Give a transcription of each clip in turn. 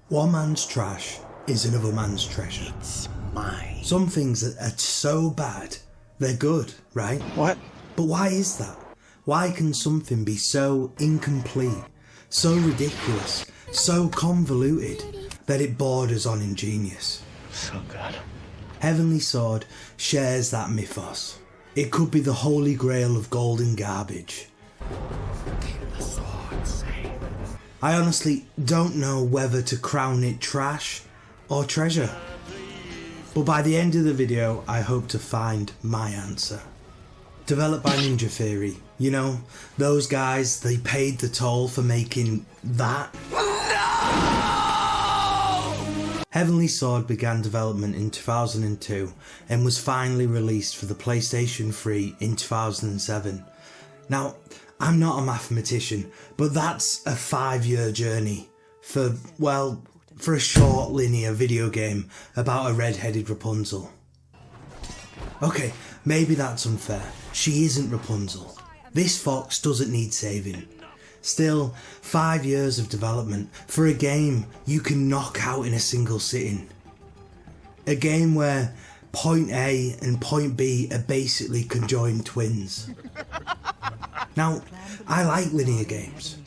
One man's trash is another man's treasure. It's mine. Some things are so bad, they're good, right? What? But why is that? Why can something be so incomplete, so ridiculous, so convoluted, that it borders on ingenious? So good. Heavenly Sword shares that mythos. It could be the holy grail of golden garbage. I honestly don't know whether to crown it trash or treasure. But by the end of the video, I hope to find my answer. Developed by Ninja Theory. You know, those guys, they paid the toll for making that. No! Heavenly Sword began development in 2002 and was finally released for the PlayStation 3 in 2007. Now, I'm not a mathematician, but that's a 5-year journey for a short linear video game about a red-headed Rapunzel. Okay, maybe that's unfair. She isn't Rapunzel. This fox doesn't need saving. Still, 5 years of development for a game you can knock out in a single sitting. A game where point A and point B are basically conjoined twins. Now, I like linear games.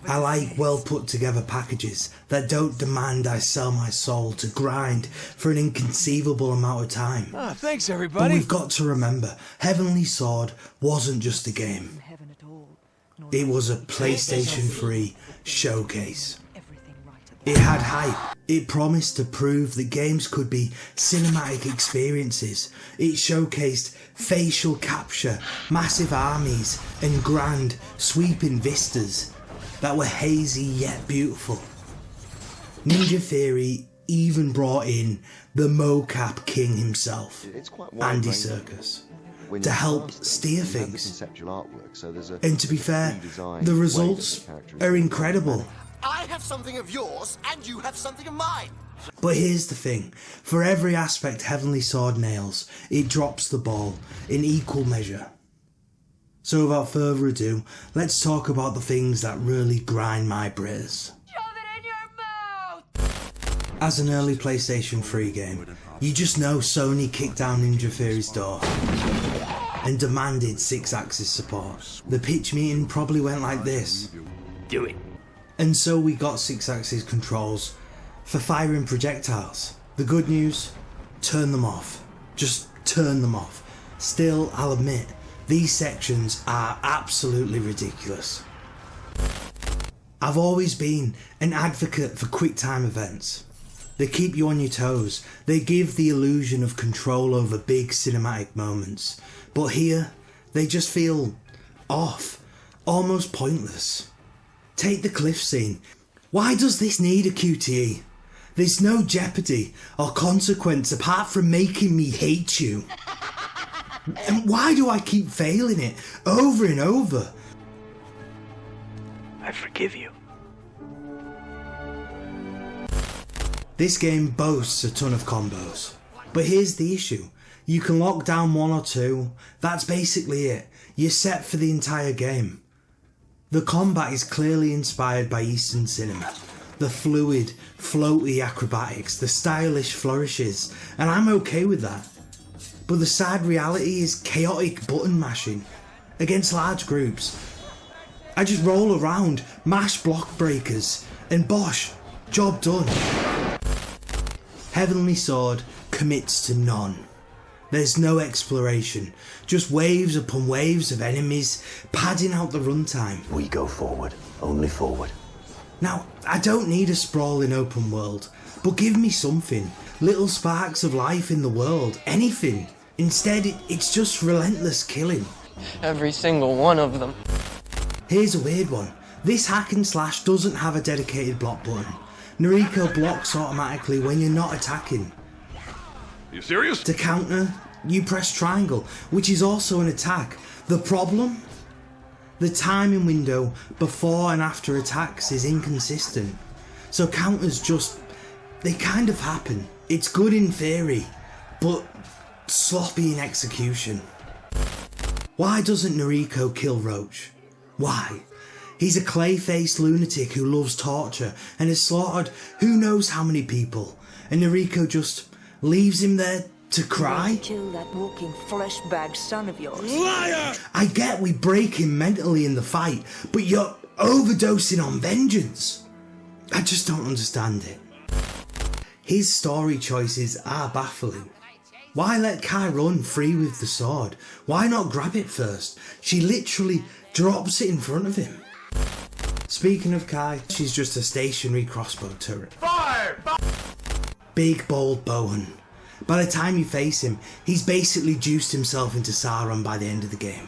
I like well put together packages that don't demand I sell my soul to grind for an inconceivable amount of time. Ah, thanks everybody. But we've got to remember, Heavenly Sword wasn't just a game. It was a PlayStation 3 showcase. It had hype. It promised to prove that games could be cinematic experiences. It showcased facial capture, massive armies, and grand, sweeping vistas that were hazy yet beautiful. Ninja Theory even brought in the mocap king himself, Andy Serkis, to help steer things. And to be fair, the results are incredible. I have something of yours, and you have something of mine. But here's the thing, for every aspect Heavenly Sword nails, it drops the ball in equal measure. So without further ado, let's talk about the things that really grind my brains. Shove it in your mouth! As an early PlayStation 3 game, you just know Sony kicked down Ninja Theory's door and demanded 6-axis support. The pitch meeting probably went like this. Do it. And so we got 6-axis controls for firing projectiles. The good news, turn them off. Just turn them off. Still, I'll admit, these sections are absolutely ridiculous. I've always been an advocate for quick time events. They keep you on your toes. They give the illusion of control over big cinematic moments. But here, they just feel off, almost pointless. Take the cliff scene. Why does this need a QTE? There's no jeopardy or consequence apart from making me hate you. And why do I keep failing it over and over? I forgive you. This game boasts a ton of combos. But here's the issue. You can lock down 1 or 2. That's basically it. You're set for the entire game. The combat is clearly inspired by Eastern cinema. The fluid, floaty acrobatics, the stylish flourishes, and I'm okay with that. But the sad reality is chaotic button mashing against large groups. I just roll around, mash block breakers, and bosh, job done. Heavenly Sword commits to none. There's no exploration, just waves upon waves of enemies padding out the runtime. We go forward, only forward. Now, I don't need a sprawling open world, but give me something. Little sparks of life in the world, anything. Instead, it's just relentless killing. Every single one of them. Here's a weird one. This hack and slash doesn't have a dedicated block button. Noriko blocks automatically when you're not attacking. You serious? To counter, you press triangle, which is also an attack. The problem? The timing window before and after attacks is inconsistent. So counters they kind of happen. It's good in theory, but sloppy in execution. Why doesn't Noriko kill Roach? Why? He's a clay-faced lunatic who loves torture and has slaughtered who knows how many people, and Noriko just leaves him there to cry? Kill that walking flesh-bag son of yours. Liar! I get we break him mentally in the fight, but you're overdosing on vengeance. I just don't understand it. His story choices are baffling. Why let Kai run free with the sword? Why not grab it first? She literally drops it in front of him. Speaking of Kai, she's just a stationary crossbow turret. Fire! Big, bold Bohan. By the time you face him, he's basically juiced himself into Sauron by the end of the game.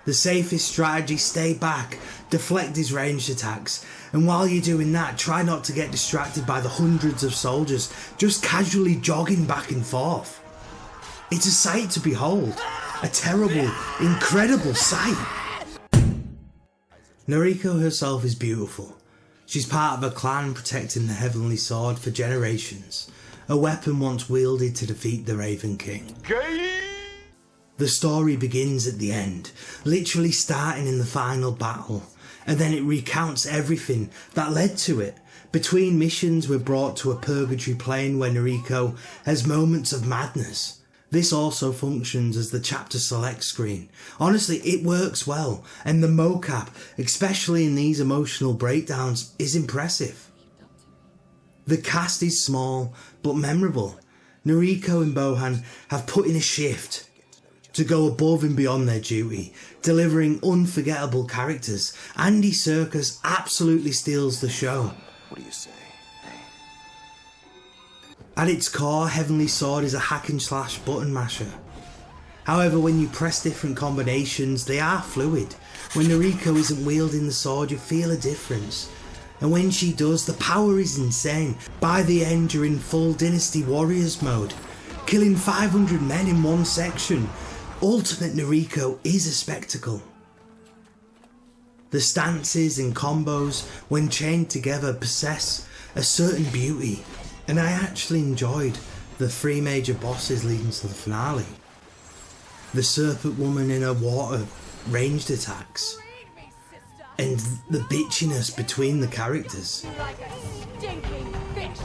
The safest strategy, stay back, deflect his ranged attacks, and while you're doing that, try not to get distracted by the hundreds of soldiers just casually jogging back and forth. It's a sight to behold. A terrible, incredible sight. Noriko herself is beautiful. She's part of a clan protecting the Heavenly Sword for generations, a weapon once wielded to defeat the Raven King. The story begins at the end, literally starting in the final battle, and then it recounts everything that led to it. Between missions, we're brought to a purgatory plane where Noriko has moments of madness. This also functions as the chapter select screen. Honestly, it works well, and the mocap, especially in these emotional breakdowns, is impressive. The cast is small, but memorable. Noriko and Bohan have put in a shift to go above and beyond their duty, delivering unforgettable characters. Andy Serkis absolutely steals the show. What do you say? At its core, Heavenly Sword is a hack and slash button masher. However, when you press different combinations, they are fluid. When Noriko isn't wielding the sword, you feel a difference. And when she does, the power is insane. By the end, you're in full Dynasty Warriors mode, killing 500 men in one section. Ultimate Noriko is a spectacle. The stances and combos, when chained together, possess a certain beauty, and I actually enjoyed the 3 major bosses leading to the finale. The Serpent Woman in her water ranged attacks, and the bitchiness between the characters. Like a stinking fish.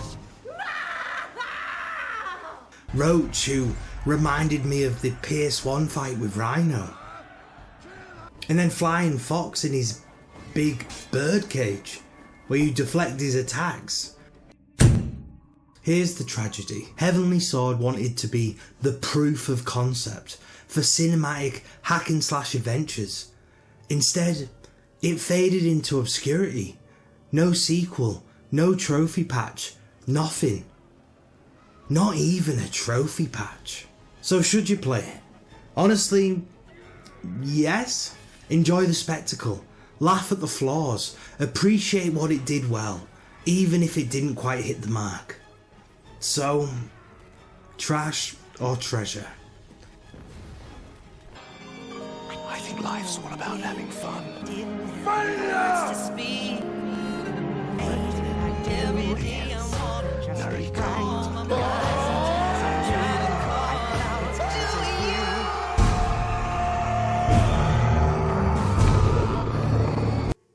Roach, who reminded me of the PS1 fight with Rhino. And then Flying Fox in his big bird cage, where you deflect his attacks. Here's the tragedy. Heavenly Sword wanted to be the proof of concept for cinematic hack and slash adventures. Instead, it faded into obscurity. No sequel, no trophy patch, nothing. Not even a trophy patch. So should you play it? Honestly, yes. Enjoy the spectacle, laugh at the flaws, appreciate what it did well, even if it didn't quite hit the mark. So, trash or treasure? I think life's all about having fun.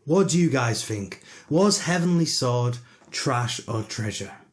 What do you guys think? Was Heavenly Sword trash or treasure?